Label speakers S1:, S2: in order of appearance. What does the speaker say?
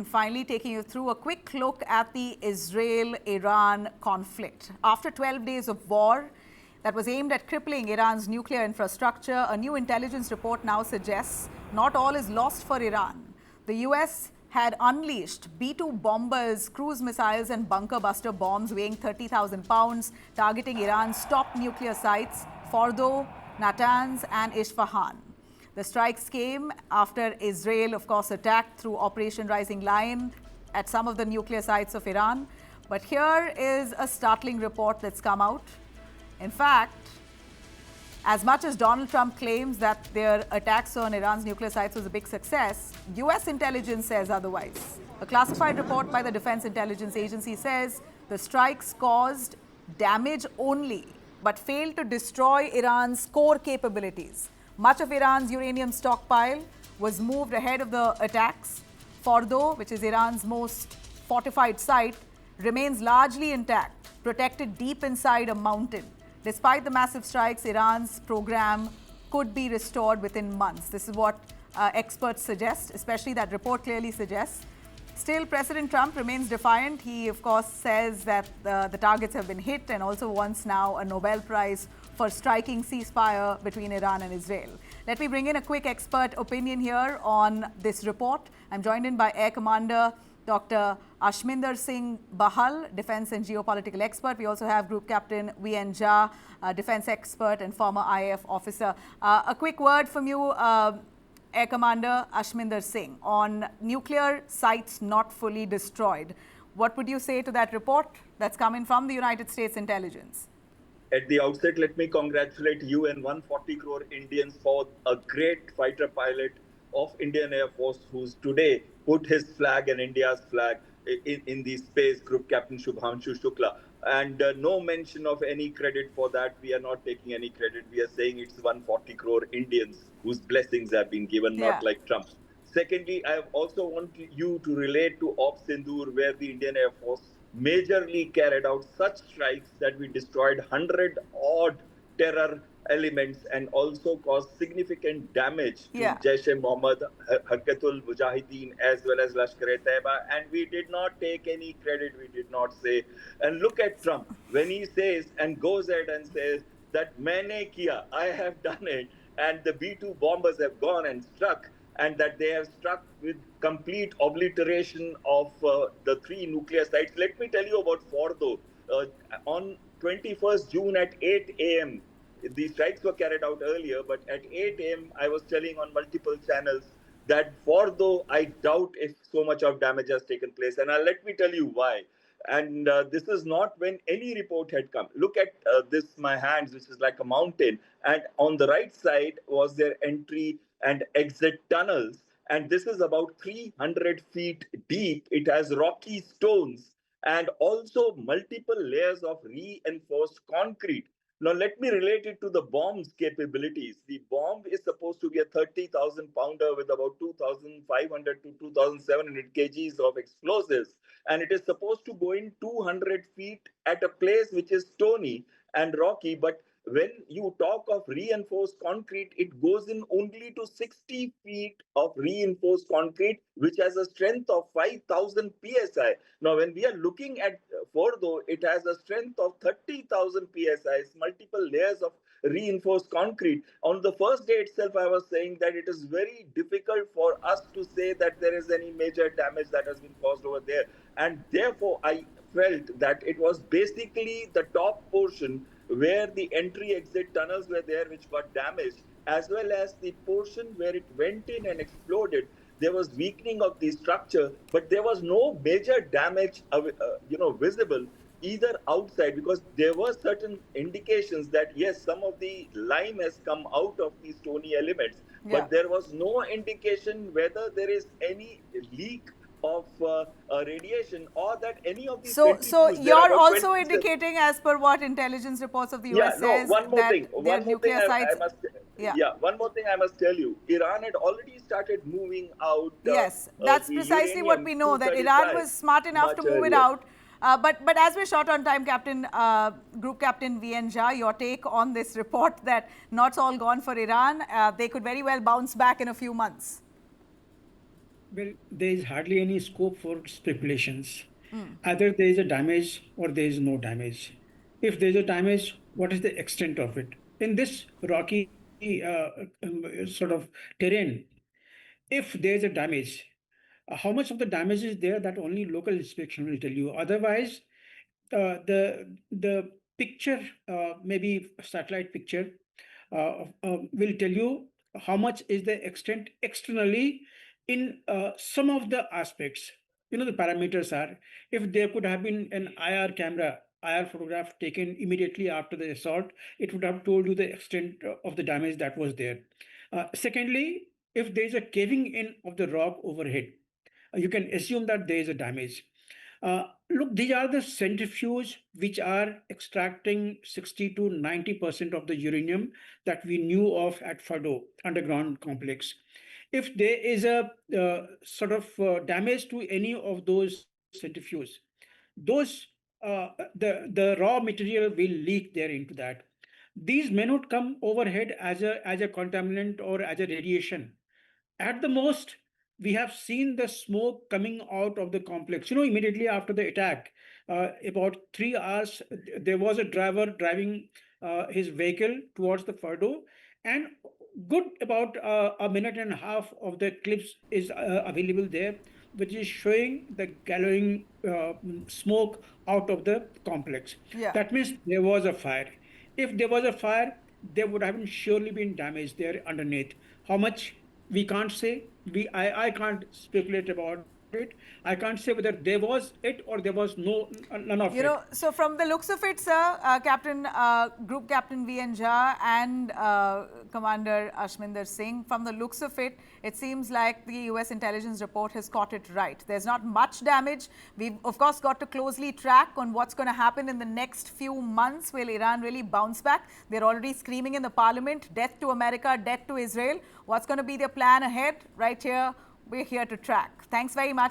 S1: and finally taking you through a quick look at the Israel-Iran conflict. After 12 days of war that was aimed at crippling Iran's nuclear infrastructure, a new intelligence report now suggests not all is lost for Iran. The US had unleashed B-2 bombers, cruise missiles and bunker buster bombs weighing 30,000 pounds, targeting Iran's top nuclear sites, Fordow, Natanz and Isfahan. The strikes came after Israel, of course, attacked through Operation Rising Lion at some of the nuclear sites of Iran. But here is a startling report that's come out. In fact, as much as Donald Trump claims that their attacks on Iran's nuclear sites was a big success, US intelligence says otherwise. A classified report by the Defense Intelligence Agency says the strikes caused damage only, but failed to destroy Iran's core capabilities. Much of Iran's uranium stockpile was moved ahead of the attacks. Fordow, which is Iran's most fortified site, remains largely intact, protected deep inside a mountain. Despite the massive strikes, Iran's program could be restored within months. This is what experts suggest, especially that report clearly suggests. Still, President Trump remains defiant. He, of course, says that the targets have been hit and also wants now a Nobel Prize for striking ceasefire between Iran and Israel. Let me bring in a quick expert opinion here on this report. I'm joined in by Air Commander Dr. Ashminder Singh Bahal, defense and geopolitical expert. We also have Group Captain V.N. Jha, defense expert and former IAF officer. A quick word from you, Air Commander Ashminder Singh, on nuclear sites not fully destroyed. What would you say to that report that's coming from the United States intelligence?
S2: At the outset, let me congratulate you and 140 crore Indians for a great fighter pilot of Indian Air Force who's today put his flag and India's flag in the space, Group Captain Shubhanshu Shukla. And no mention of any credit for that. We are not taking any credit. We are saying it's 140 crore Indians whose blessings have been given, not like Trump's. Secondly, I also want you to relate to Op Sindoor, where the Indian Air Force majorly carried out such strikes that we destroyed 100 odd terror elements and also caused significant damage to Jaish-e-Mohammed, Harkatul Mujahideen, as well as Lashkar-e-Taiba. And we did not take any credit. We did not say. And look at Trump when he says and goes ahead and says that maine kiya, I have done it, and the B-2 bombers have gone and struck, and that they have struck with complete obliteration of the 3 nuclear sites. Let me tell you about Fordow. On 21st June at 8 a.m., the strikes were carried out earlier, but at 8 a.m., I was telling on multiple channels that Fordow, I doubt if so much of damage has taken place. And let me tell you why. And this is not when any report had come. Look at this, my hands, which is like a mountain. And on the right side was their entry and exit tunnels. And this is about 300 feet deep. It has rocky stones and also multiple layers of reinforced concrete. Now, let me relate it to the bomb's capabilities. The bomb is supposed to be a 30,000 pounder with about 2,500 to 2,700 kgs of explosives. And it is supposed to go in 200 feet at a place which is stony and rocky. But when you talk of reinforced concrete, it goes in only to 60 feet of reinforced concrete, which has a strength of 5,000 psi. Now, when we are looking at Fordow, it has a strength of 30,000 psi, multiple layers of reinforced concrete. On the first day itself, I was saying that it is very difficult for us to say that there is any major damage that has been caused over there. And therefore, I felt that it was basically the top portion where the entry-exit tunnels were there, which got damaged, as well as the portion where it went in and exploded. There was weakening of the structure, but there was no major damage, visible either outside, because there were certain indications that yes, some of the lime has come out of the stony elements, but there was no indication whether there is any leak of radiation or that any of these.
S1: So you're also indicating, as per what intelligence reports of the US says,
S2: one more thing I must tell you. Iran had already started moving out.
S1: Yes, that's precisely what we know, that Iran was smart enough to move it out. But as we're short on time, Group Captain V.N. Jha, your take on this report that not all gone for Iran. They could very well bounce back in a few months.
S3: Well, there is hardly any scope for speculations. Either there is a damage or there is no damage. If there is a damage, what is the extent of it? In this rocky sort of terrain, if there is a damage, how much of the damage is there, that only local inspection will tell you. Otherwise, the picture, maybe satellite picture, will tell you how much is the extent externally in some of the aspects. The parameters are, if there could have been an IR camera, IR photograph taken immediately after the assault, it would have told you the extent of the damage that was there. Secondly, if there is a caving in of the rock overhead, you can assume that there is a damage. Look, these are the centrifuge which are extracting 60 to 90% of the uranium that we knew of at Fordow underground complex. If there is a sort of damage to any of those centrifuges, those the raw material will leak there into that. These may not come overhead as a contaminant or as a radiation. At the most, we have seen the smoke coming out of the complex. Immediately after the attack, about 3 hours, there was a driver driving his vehicle towards the Fordo, and good about a minute and a half of the clips is available there, which is showing the galloing smoke out of the complex.
S1: Yeah.
S3: That means there was a fire. If there was a fire, there would have surely been damage there underneath. How much, we can't say. I can't speculate about it. I can't say whether there was it or there was none of it.
S1: So from the looks of it, sir, Group Captain V.N. Jha and Commander Ashminder Singh, from the looks of it, it seems like the US intelligence report has caught it right. There's not much damage. We've, of course, got to closely track on what's going to happen in the next few months. Will Iran really bounce back? They're already screaming in the parliament, death to America, death to Israel. What's going to be their plan ahead? Right here, we're here to track. Thanks very much.